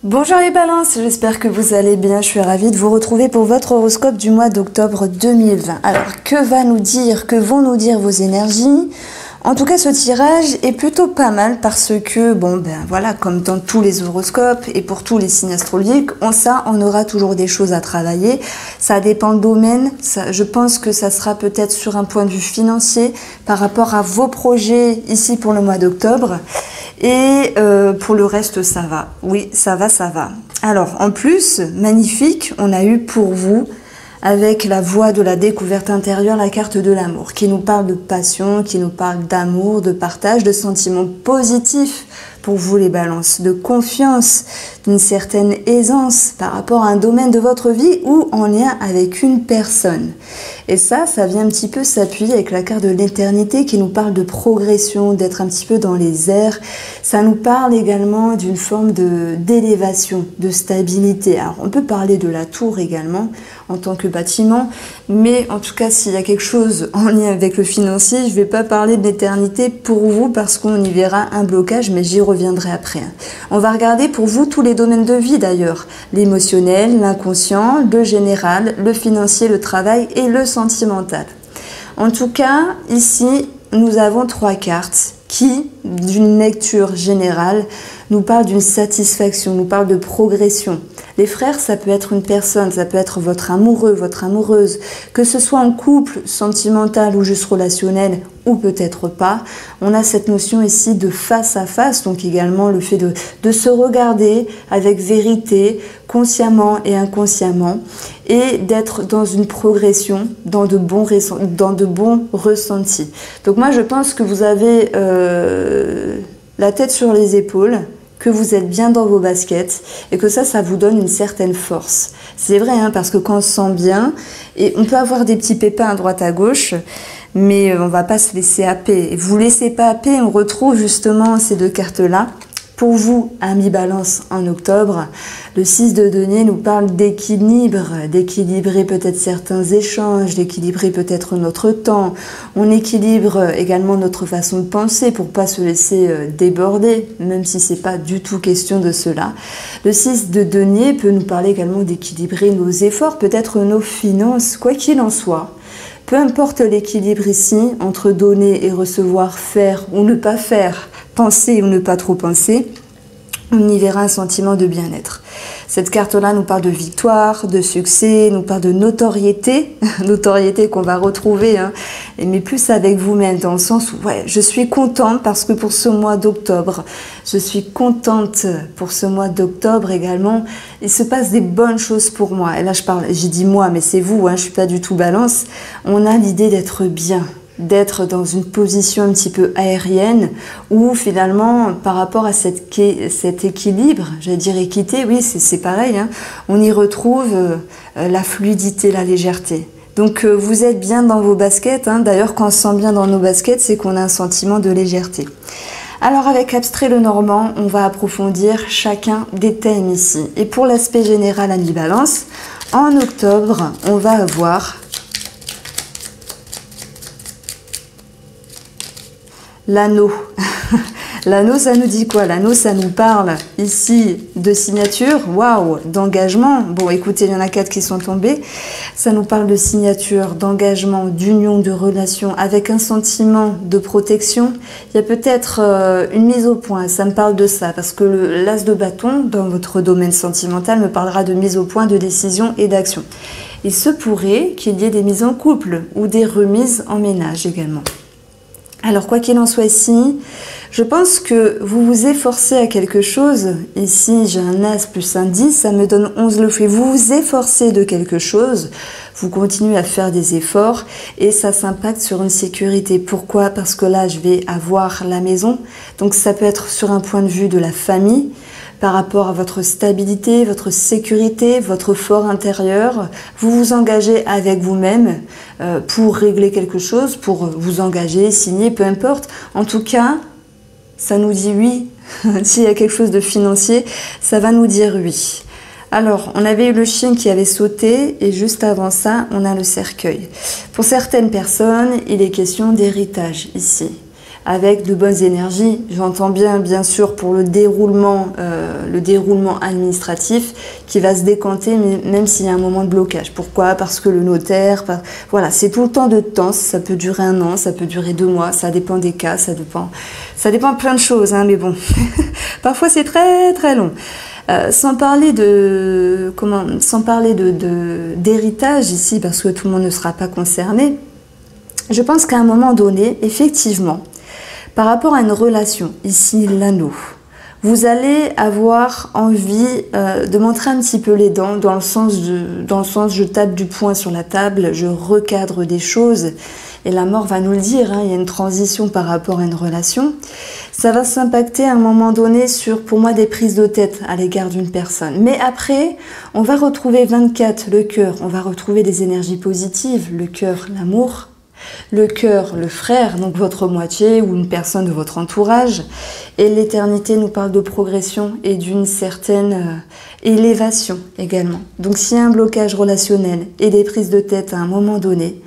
Bonjour les balances, j'espère que vous allez bien, je suis ravie de vous retrouver pour votre horoscope du mois d'octobre 2020. Alors, que vont nous dire vos énergies? En tout cas, ce tirage est plutôt pas mal parce que, voilà, comme dans tous les horoscopes et pour tous les signes astrologiques, on aura toujours des choses à travailler. Ça dépend du domaine. Je pense que ça sera peut-être sur un point de vue financier par rapport à vos projets ici pour le mois d'octobre. Et pour le reste, ça va. Oui, ça va. Alors, en plus, magnifique, on a eu pour vous, avec la voie de la découverte intérieure, la carte de l'amour, qui nous parle de passion, qui nous parle d'amour, de partage, de sentiments positifs pour vous les balances, de confiance, d'une certaine aisance par rapport à un domaine de votre vie ou en lien avec une personne. Et ça vient un petit peu s'appuyer avec la carte de l'éternité qui nous parle de progression, d'être un petit peu dans les airs. Ça nous parle également d'une forme d'élévation, de stabilité. Alors on peut parler de la tour également en tant que bâtiment, mais en tout cas s'il y a quelque chose en lien avec le financier, je ne vais pas parler de l'éternité pour vous parce qu'on y verra un blocage, mais j'y reviendrai après. On va regarder pour vous tous les domaines de vie d'ailleurs, l'émotionnel, l'inconscient, le général, le financier, le travail et le sentimental. En tout cas, ici, nous avons 3 cartes qui, d'une lecture générale, nous parlent d'une satisfaction, nous parlent de progression. Les frères, ça peut être une personne, ça peut être votre amoureux, votre amoureuse, que ce soit en couple, sentimental ou juste relationnel, ou peut-être pas. On a cette notion ici de face à face, donc également le fait de se regarder avec vérité, consciemment et inconsciemment, et d'être dans une progression, dans de bons ressentis. Donc moi, je pense que vous avez la tête sur les épaules, que vous êtes bien dans vos baskets et que ça vous donne une certaine force. C'est vrai, hein, parce que quand on se sent bien, et on peut avoir des petits pépins à droite à gauche, mais on ne va pas se laisser happer. Et vous ne laissez pas happer, on retrouve justement ces 2 cartes-là. Pour vous, amis balance en octobre, le 6 de denier nous parle d'équilibre, d'équilibrer peut-être certains échanges, d'équilibrer peut-être notre temps. On équilibre également notre façon de penser pour pas se laisser déborder, même si c'est pas du tout question de cela. Le 6 de denier peut nous parler également d'équilibrer nos efforts, peut-être nos finances, quoi qu'il en soit. Peu importe l'équilibre ici, entre donner et recevoir, faire ou ne pas faire, penser ou ne pas trop penser, on y verra un sentiment de bien-être. Cette carte-là nous parle de victoire, de succès, nous parle de notoriété, notoriété qu'on va retrouver, hein, mais plus avec vous-même, dans le sens où je suis contente parce que pour ce mois d'octobre, je suis contente pour ce mois d'octobre également, il se passe des bonnes choses pour moi. Et là, j'ai dit moi, mais c'est vous, hein, je suis pas du tout balance. On a l'idée d'être bien, d'être dans une position un petit peu aérienne où finalement par rapport à cet équilibre, j'allais dire équité, oui c'est pareil, hein, on y retrouve la fluidité, la légèreté. Donc vous êtes bien dans vos baskets, hein. D'ailleurs quand on se sent bien dans nos baskets, c'est qu'on a un sentiment de légèreté. Alors avec Abstrait le Normand, on va approfondir chacun des thèmes ici. Et pour l'aspect général à mi-balance, en octobre, on va avoir l'anneau. L'anneau, ça nous dit quoi? L'anneau, ça nous parle ici de signature, waouh, d'engagement. Bon, écoutez, il y en a 4 qui sont tombés. Ça nous parle de signature, d'engagement, d'union, de relation, avec un sentiment de protection. Il y a peut-être une mise au point, ça me parle de ça, parce que l'as de bâton, dans votre domaine sentimental, me parlera de mise au point, de décision et d'action. Il se pourrait qu'il y ait des mises en couple ou des remises en ménage également. Alors, quoi qu'il en soit ici, je pense que vous vous efforcez à quelque chose. Ici, j'ai un As plus un 10, ça me donne 11 le fruit. Vous vous efforcez de quelque chose, vous continuez à faire des efforts et ça s'impacte sur une sécurité. Pourquoi? Parce que là, je vais avoir la maison. Donc, ça peut être sur un point de vue de la famille, par rapport à votre stabilité, votre sécurité, votre fort intérieur. Vous vous engagez avec vous-même pour régler quelque chose, pour vous engager, signer, peu importe. En tout cas, ça nous dit oui. S'il y a quelque chose de financier, ça va nous dire oui. Alors, on avait eu le chien qui avait sauté et juste avant ça, on a le cercueil. Pour certaines personnes, il est question d'héritage ici. avec de bonnes énergies. J'entends bien sûr pour le déroulement administratif qui va se décanter, même s'il y a un moment de blocage. Pourquoi? Parce que le notaire, voilà, c'est tout le temps de temps. Ça peut durer 1 an, ça peut durer 2 mois, ça dépend des cas, ça dépend de plein de choses, hein, mais bon, parfois c'est très très long. Sans parler d'héritage ici, parce que tout le monde ne sera pas concerné. Je pense qu'à un moment donné, effectivement, par rapport à une relation, ici l'anneau, vous allez avoir envie de montrer un petit peu les dents, dans le sens je tape du poing sur la table, je recadre des choses, et la mort va nous le dire, hein, il y a une transition par rapport à une relation. Ça va s'impacter à un moment donné sur, pour moi, des prises de tête à l'égard d'une personne. Mais après, on va retrouver 24, le cœur, on va retrouver des énergies positives, le cœur, l'amour, le cœur, le frère, donc votre moitié ou une personne de votre entourage. Et l'éternité nous parle de progression et d'une certaine élévation également. Donc s'il y a un blocage relationnel et des prises de tête à un moment donné,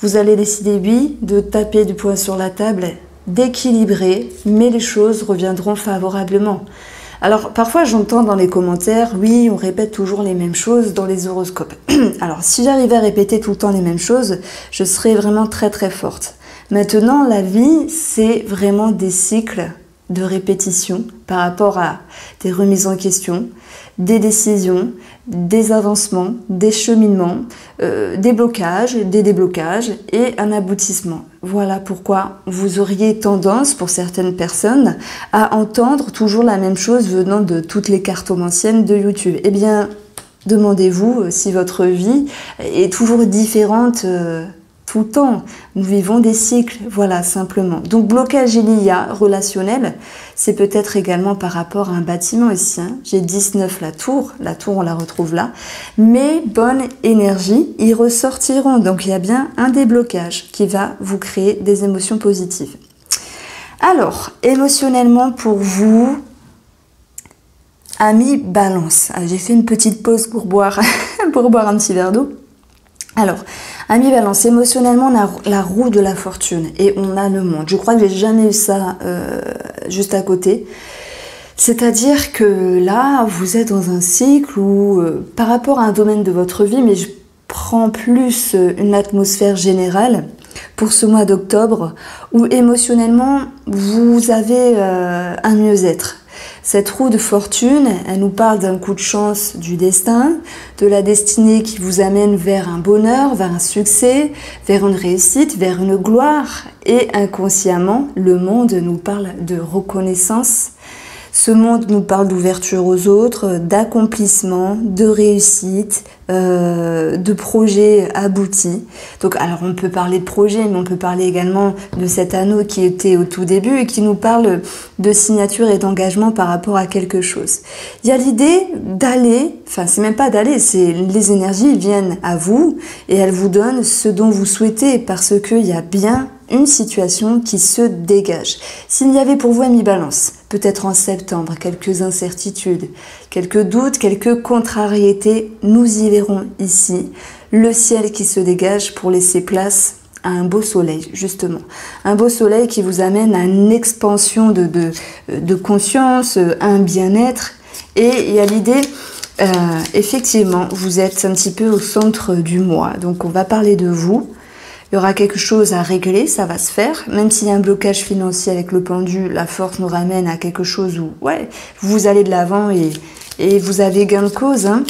vous allez décider, oui, de taper du poing sur la table, d'équilibrer, mais les choses reviendront favorablement. Alors, parfois, j'entends dans les commentaires, oui, on répète toujours les mêmes choses dans les horoscopes. Alors, si j'arrivais à répéter tout le temps les mêmes choses, je serais vraiment très très forte. Maintenant, la vie, c'est vraiment des cycles de répétition par rapport à des remises en question, des décisions, des avancements, des cheminements, des blocages, des déblocages et un aboutissement. Voilà pourquoi vous auriez tendance, pour certaines personnes, à entendre toujours la même chose venant de toutes les cartomanciennes de YouTube. Eh bien, demandez-vous si votre vie est toujours différente tout le temps. Nous vivons des cycles, voilà, simplement. Donc, blocage il y a, relationnel, c'est peut-être également par rapport à un bâtiment ici. Hein. J'ai 19, la tour on la retrouve là. Mais bonne énergie, ils ressortiront. Donc, il y a bien un déblocage qui va vous créer des émotions positives. Alors, émotionnellement pour vous, amis Balance. J'ai fait une petite pause pour boire, pour boire un petit verre d'eau. Alors, amis Balance, émotionnellement, on a la roue de la fortune et on a le monde. Je crois que j'ai jamais eu ça juste à côté. C'est-à-dire que là, vous êtes dans un cycle où, par rapport à un domaine de votre vie, mais je prends plus une atmosphère générale pour ce mois d'octobre, où émotionnellement, vous avez un mieux-être. Cette roue de fortune, elle nous parle d'un coup de chance du destin, de la destinée qui vous amène vers un bonheur, vers un succès, vers une réussite, vers une gloire. Et inconsciemment, le monde nous parle de reconnaissance. Ce monde nous parle d'ouverture aux autres, d'accomplissement, de réussite, de projets aboutis. Donc, alors on peut parler de projet, mais on peut parler également de cet anneau qui était au tout début et qui nous parle de signature et d'engagement par rapport à quelque chose. Il y a l'idée d'aller, enfin c'est même pas d'aller, c'est les énergies viennent à vous et elles vous donnent ce dont vous souhaitez parce qu'il y a bien une situation qui se dégage. S'il y avait pour vous, amis Balance, peut-être en septembre, quelques incertitudes, quelques doutes, quelques contrariétés, nous y verrons ici le ciel qui se dégage pour laisser place à un beau soleil, justement. Un beau soleil qui vous amène à une expansion de conscience, un bien-être. Et il y a l'idée, effectivement, vous êtes un petit peu au centre du moi. Donc on va parler de vous. Il y aura quelque chose à régler, ça va se faire. Même s'il y a un blocage financier avec le pendu, la force nous ramène à quelque chose où, ouais, vous allez de l'avant et vous avez gain de cause. Hein.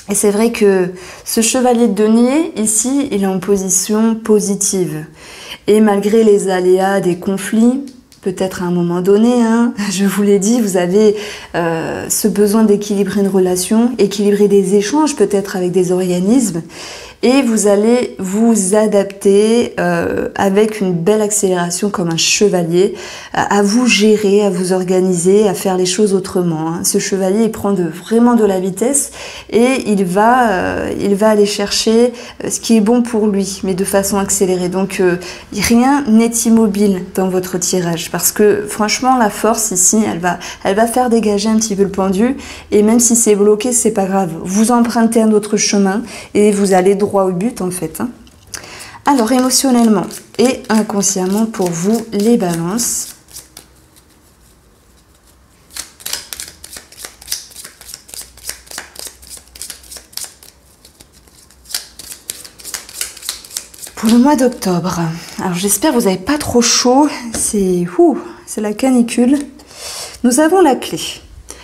Et c'est vrai que ce chevalier de denier, ici, il est en position positive. Et malgré les aléas des conflits, peut-être à un moment donné, hein, je vous l'ai dit, vous avez ce besoin d'équilibrer une relation, équilibrer des échanges peut-être avec des organismes. Et vous allez vous adapter avec une belle accélération comme un chevalier, à vous gérer, à vous organiser, à faire les choses autrement. Hein. Ce chevalier, il prend vraiment de la vitesse et il va aller chercher ce qui est bon pour lui, mais de façon accélérée. Donc rien n'est immobile dans votre tirage parce que franchement, la force ici, elle va faire dégager un petit peu le pendu et même si c'est bloqué, c'est pas grave. Vous empruntez un autre chemin et vous allez droit au but en fait. Hein. Alors, émotionnellement et inconsciemment pour vous, les balances. Pour le mois d'octobre. Alors, j'espère que vous n'avez pas trop chaud. C'est la canicule. Nous avons la clé.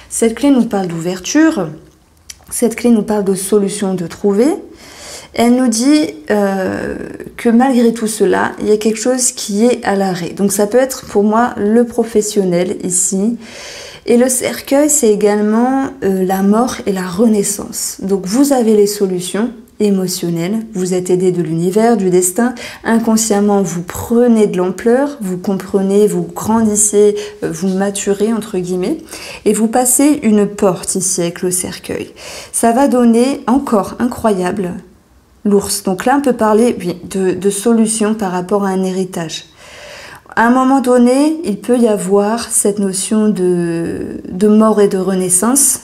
Cette clé nous parle d'ouverture. Cette clé nous parle de solutions de trouver. Elle nous dit que malgré tout cela, il y a quelque chose qui est à l'arrêt. Donc ça peut être pour moi le professionnel ici. Et le cercueil, c'est également la mort et la renaissance. Donc vous avez les solutions émotionnelles, vous êtes aidé de l'univers, du destin. Inconsciemment, vous prenez de l'ampleur, vous comprenez, vous grandissez, vous maturez entre guillemets. Et vous passez une porte ici avec le cercueil. Ça va donner encore incroyable. L'ours. Donc là, on peut parler de solutions par rapport à un héritage. À un moment donné, il peut y avoir cette notion de mort et de renaissance.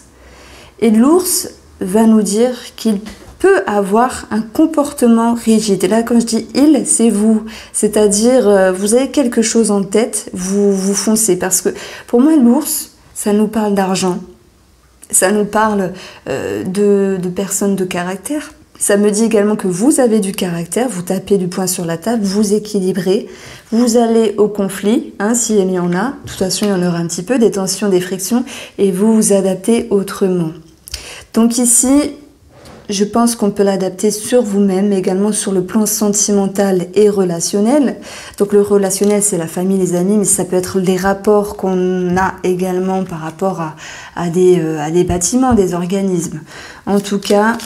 Et l'ours va nous dire qu'il peut avoir un comportement rigide. Et là, quand je dis « il », c'est vous. C'est-à-dire, vous avez quelque chose en tête, vous foncez. Parce que pour moi, l'ours, ça nous parle d'argent. Ça nous parle de personnes de caractère. Ça me dit également que vous avez du caractère, vous tapez du poing sur la table, vous équilibrez, vous allez au conflit, s'il y en a, de toute façon il y en aura un petit peu, des tensions, des frictions, et vous vous adaptez autrement. Donc ici, je pense qu'on peut l'adapter sur vous-même, mais également sur le plan sentimental et relationnel. Donc le relationnel, c'est la famille, les amis, mais ça peut être les rapports qu'on a également par rapport à des bâtiments, des organismes. En tout cas,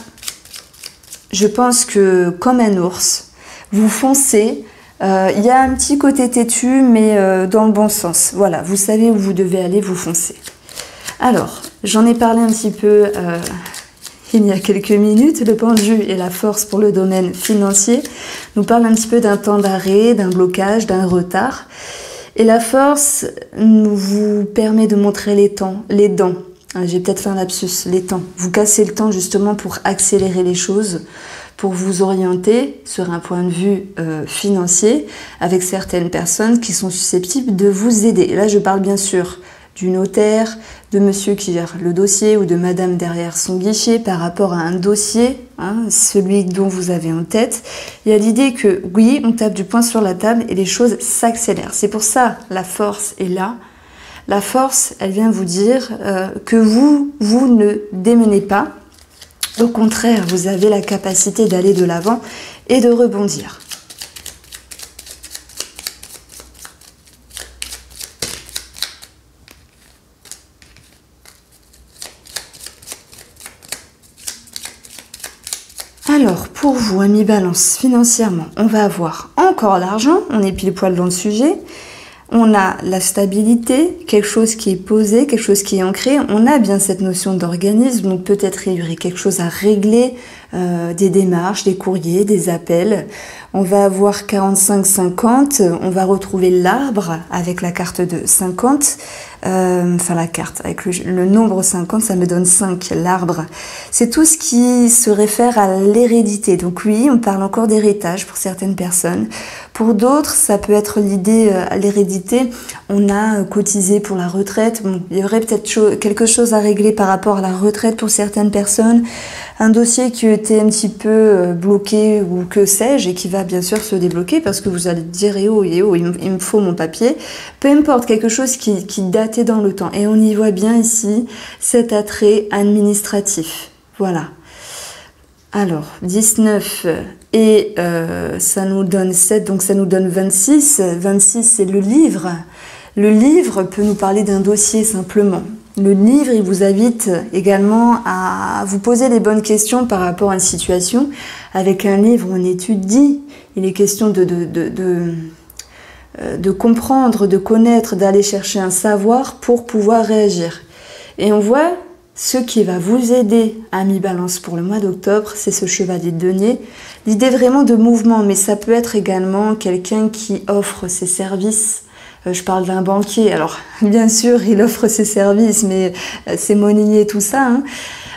je pense que, comme un ours, vous foncez. Il y a un petit côté têtu, mais dans le bon sens. Voilà, vous savez où vous devez aller, vous foncez. Alors, j'en ai parlé un petit peu il y a quelques minutes. Le pendu et la force pour le domaine financier nous parle un petit peu d'un temps d'arrêt, d'un blocage, d'un retard. Et la force nous vous permet de montrer les dents. J'ai peut-être fait un lapsus, les temps. Vous cassez le temps justement pour accélérer les choses, pour vous orienter sur un point de vue financier avec certaines personnes qui sont susceptibles de vous aider. Et là, je parle bien sûr du notaire, de monsieur qui gère le dossier ou de madame derrière son guichet par rapport à un dossier, celui dont vous avez en tête. Il y a l'idée que oui, on tape du poing sur la table et les choses s'accélèrent. C'est pour ça la force est là. La force, elle vient vous dire que vous ne démenez pas. Au contraire, vous avez la capacité d'aller de l'avant et de rebondir. Alors, pour vous, amis Balance, financièrement, on va avoir encore l'argent, on est pile poil dans le sujet. On a la stabilité, quelque chose qui est posé, quelque chose qui est ancré. On a bien cette notion d'organisme, donc peut-être il y aurait quelque chose à régler, des démarches, des courriers, des appels. On va avoir 45-50, on va retrouver l'arbre avec la carte de 50. Enfin la carte, avec le nombre 50, ça me donne 5, l'arbre. C'est tout ce qui se réfère à l'hérédité. Donc oui, on parle encore d'héritage pour certaines personnes. Pour d'autres, ça peut être l'idée à l'hérédité. On a cotisé pour la retraite. Bon, il y aurait peut-être quelque chose à régler par rapport à la retraite pour certaines personnes. Un dossier qui était un petit peu bloqué ou que sais-je et qui va bien sûr se débloquer parce que vous allez dire il me faut mon papier. Peu importe, quelque chose qui datait dans le temps. Et on y voit bien ici cet attrait administratif. Voilà. Alors, 19 et ça nous donne 7, donc ça nous donne 26. 26, c'est le livre. Le livre peut nous parler d'un dossier simplement. Le livre, il vous invite également à vous poser les bonnes questions par rapport à une situation. Avec un livre, on étudie. Il est question de comprendre, de connaître, d'aller chercher un savoir pour pouvoir réagir. Et on voit ce qui va vous aider, amis Balance, pour le mois d'octobre, c'est ce chevalier de denier. L'idée vraiment de mouvement, mais ça peut être également quelqu'un qui offre ses services. Je parle d'un banquier, alors bien sûr il offre ses services, mais c'est monnayé tout ça.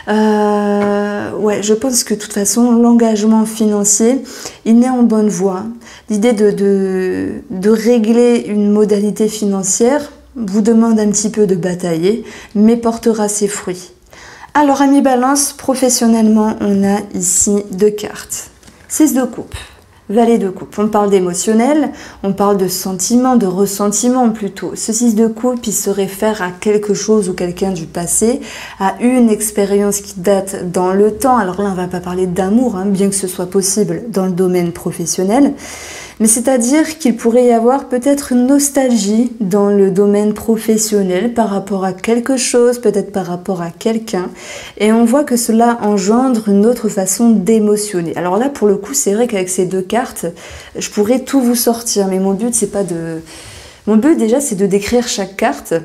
Ouais, je pense que de toute façon, l'engagement financier, il est en bonne voie. L'idée de régler une modalité financière vous demande un petit peu de batailler, mais portera ses fruits. Alors, amis Balance, professionnellement, on a ici 2 cartes. 6 de coupe. Valet de coupe, on parle d'émotionnel, on parle de sentiment, de ressentiment plutôt. Ce 6 de coupe, il se réfère à quelque chose ou quelqu'un du passé, à une expérience qui date dans le temps. Alors là, on ne va pas parler d'amour, bien que ce soit possible dans le domaine professionnel. Mais c'est-à-dire qu'il pourrait y avoir peut-être une nostalgie dans le domaine professionnel par rapport à quelque chose, peut-être par rapport à quelqu'un. Et on voit que cela engendre une autre façon d'émotionner. Alors là, pour le coup, c'est vrai qu'avec ces 2 cartes, je pourrais tout vous sortir. Mais mon but, c'est pas de... Mon but déjà, c'est de décrire chaque carte.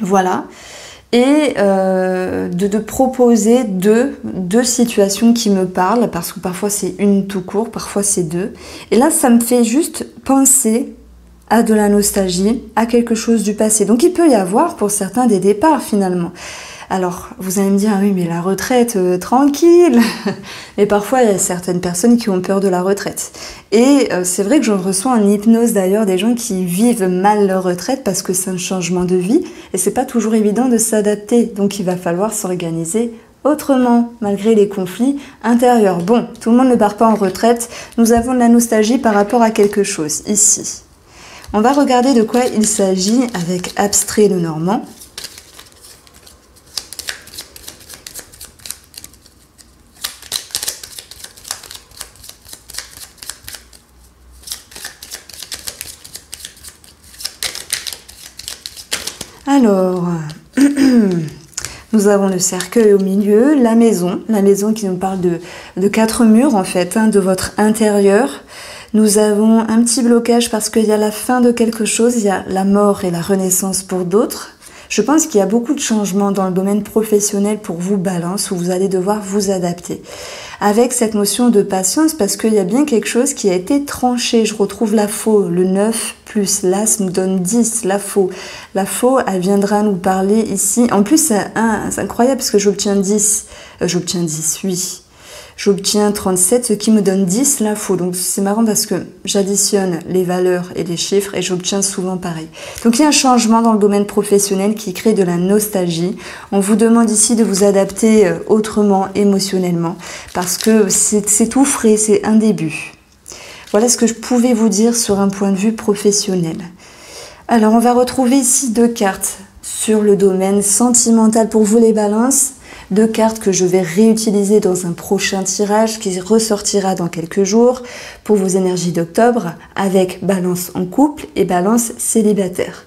Voilà. Et de proposer deux situations qui me parlent, parce que parfois c'est une tout court, parfois c'est 2. Et là, ça me fait juste penser à de la nostalgie, à quelque chose du passé. Donc il peut y avoir pour certains des départs finalement. Alors, vous allez me dire, oui, mais la retraite, tranquille. Mais parfois, il y a certaines personnes qui ont peur de la retraite. Et c'est vrai que j'en reçois en hypnose d'ailleurs des gens qui vivent mal leur retraite parce que c'est un changement de vie et c'est pas toujours évident de s'adapter. Donc, il va falloir s'organiser autrement, malgré les conflits intérieurs. Bon, tout le monde ne part pas en retraite. Nous avons de la nostalgie par rapport à quelque chose, ici. On va regarder de quoi il s'agit avec Abstrait le Normand. Alors, nous avons le cercueil au milieu, la maison qui nous parle de 4 murs en fait, de votre intérieur. Nous avons un petit blocage parce qu'il y a la fin de quelque chose, il y a la mort et la renaissance pour d'autres. Je pense qu'il y a beaucoup de changements dans le domaine professionnel pour vous, Balance, où vous allez devoir vous adapter. Avec cette notion de patience, parce qu'il y a bien quelque chose qui a été tranché. Je retrouve la faux, le 9 plus l'as nous donne 10, la faux. La faux, elle viendra nous parler ici. En plus, c'est incroyable parce que j'obtiens 10. J'obtiens 10, oui. J'obtiens 37, ce qui me donne 10, la faux. Donc c'est marrant parce que j'additionne les valeurs et les chiffres et j'obtiens souvent pareil. Donc il y a un changement dans le domaine professionnel qui crée de la nostalgie. On vous demande ici de vous adapter autrement, émotionnellement, parce que c'est tout frais, c'est un début. Voilà ce que je pouvais vous dire sur un point de vue professionnel. Alors on va retrouver ici 2 cartes sur le domaine sentimental pour vous les balances. 2 cartes que je vais réutiliser dans un prochain tirage qui ressortira dans quelques jours pour vos énergies d'octobre avec Balance en couple et Balance célibataire.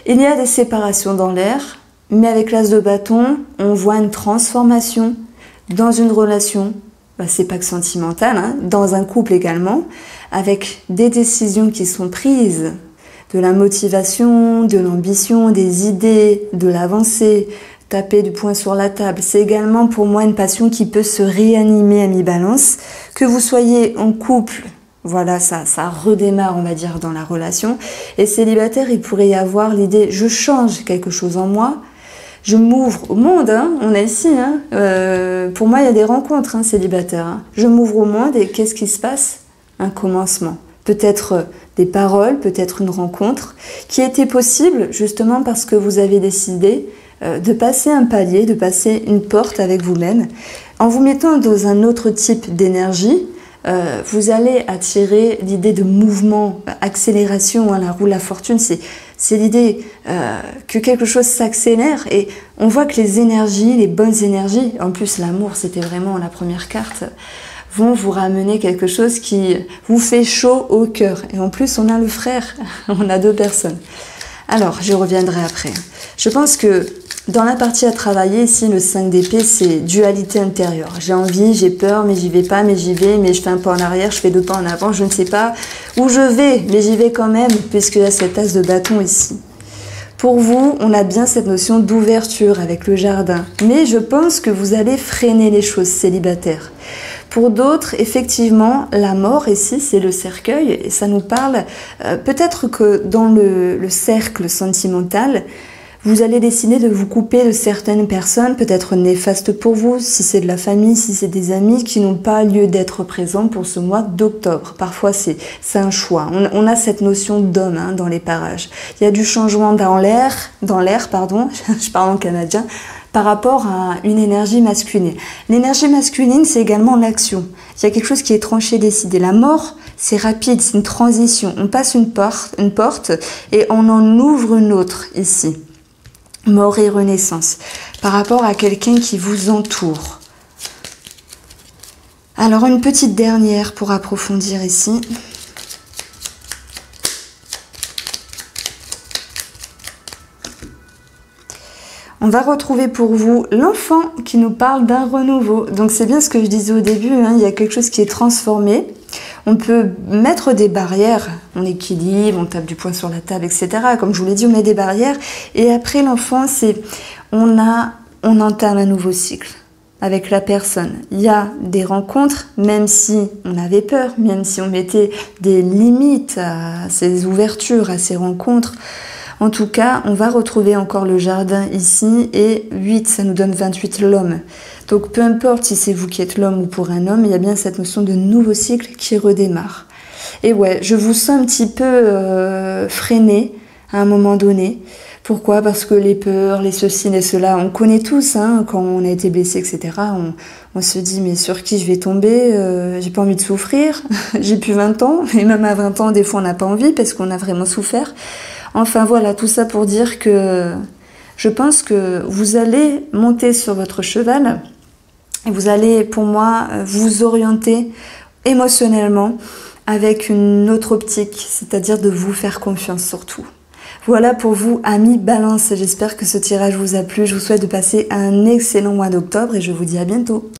Il y a des séparations dans l'air, mais avec l'as de bâton, on voit une transformation dans une relation, c'est pas que sentimentale, dans un couple également, avec des décisions qui sont prises, de la motivation, de l'ambition, des idées, de l'avancée, taper du poing sur la table. C'est également pour moi une passion qui peut se réanimer à mi-balance. Que vous soyez en couple, voilà, ça redémarre, on va dire, dans la relation. Et célibataire, il pourrait y avoir l'idée, je change quelque chose en moi, je m'ouvre au monde, on est ici. Pour moi, il y a des rencontres célibataires. Je m'ouvre au monde et qu'est-ce qui se passe? Un commencement. Peut-être des paroles, peut-être une rencontre qui était possible justement parce que vous avez décidé de passer un palier, de passer une porte avec vous-même. En vous mettant dans un autre type d'énergie, vous allez attirer l'idée de mouvement, accélération, la roue de la fortune, c'est l'idée que quelque chose s'accélère et on voit que les énergies, les bonnes énergies, en plus l'amour c'était vraiment la première carte, vont vous ramener quelque chose qui vous fait chaud au cœur. Et en plus on a le frère, on a 2 personnes. Alors, j'y reviendrai après. Je pense que dans la partie à travailler, ici, le 5 d'épée, c'est dualité intérieure. J'ai envie, j'ai peur, mais j'y vais pas, mais j'y vais, mais je fais un pas en arrière, je fais 2 pas en avant, je ne sais pas où je vais, mais j'y vais quand même, puisqu'il y a cette as de bâton ici. Pour vous, on a bien cette notion d'ouverture avec le jardin, mais je pense que vous allez freiner les choses célibataires. Pour d'autres, effectivement, la mort ici, c'est le cercueil, et ça nous parle peut-être que dans le cercle sentimental, Vous allez décider de vous couper de certaines personnes, peut-être néfastes pour vous, si c'est de la famille, si c'est des amis qui n'ont pas lieu d'être présents pour ce mois d'octobre. Parfois, c'est un choix. On a cette notion d'homme dans les parages. Il y a du changement dans l'air, pardon, je parle en canadien, par rapport à une énergie masculine. L'énergie masculine, c'est également l'action. Il y a quelque chose qui est tranché, décidé. La mort, c'est rapide, c'est une transition. On passe une porte et on en ouvre une autre ici. Mort et renaissance. Par rapport à quelqu'un qui vous entoure. Alors, une petite dernière pour approfondir ici. On va retrouver pour vous l'enfant qui nous parle d'un renouveau. Donc c'est bien ce que je disais au début, il y a quelque chose qui est transformé. On peut mettre des barrières, on équilibre, on tape du poing sur la table, etc. Comme je vous l'ai dit, on met des barrières. Et après l'enfant, on entame un nouveau cycle avec la personne. Il y a des rencontres, même si on avait peur, même si on mettait des limites à ces ouvertures, à ces rencontres. En tout cas, on va retrouver encore le jardin ici et 8, ça nous donne 28, l'homme. Donc peu importe si c'est vous qui êtes l'homme ou pour un homme, il y a bien cette notion de nouveau cycle qui redémarre. Et ouais, je vous sens un petit peu freiné à un moment donné. Pourquoi? Parce que les peurs, les ceci, les cela, on connaît tous, quand on a été blessé, etc. On se dit, mais sur qui je vais tomber? J'ai pas envie de souffrir, j'ai plus 20 ans, et même à 20 ans, des fois on n'a pas envie parce qu'on a vraiment souffert. Enfin voilà, tout ça pour dire que je pense que vous allez monter sur votre cheval et vous allez, pour moi, vous orienter émotionnellement avec une autre optique, c'est-à-dire de vous faire confiance surtout. Voilà pour vous, amis Balance. J'espère que ce tirage vous a plu. Je vous souhaite de passer un excellent mois d'octobre et je vous dis à bientôt.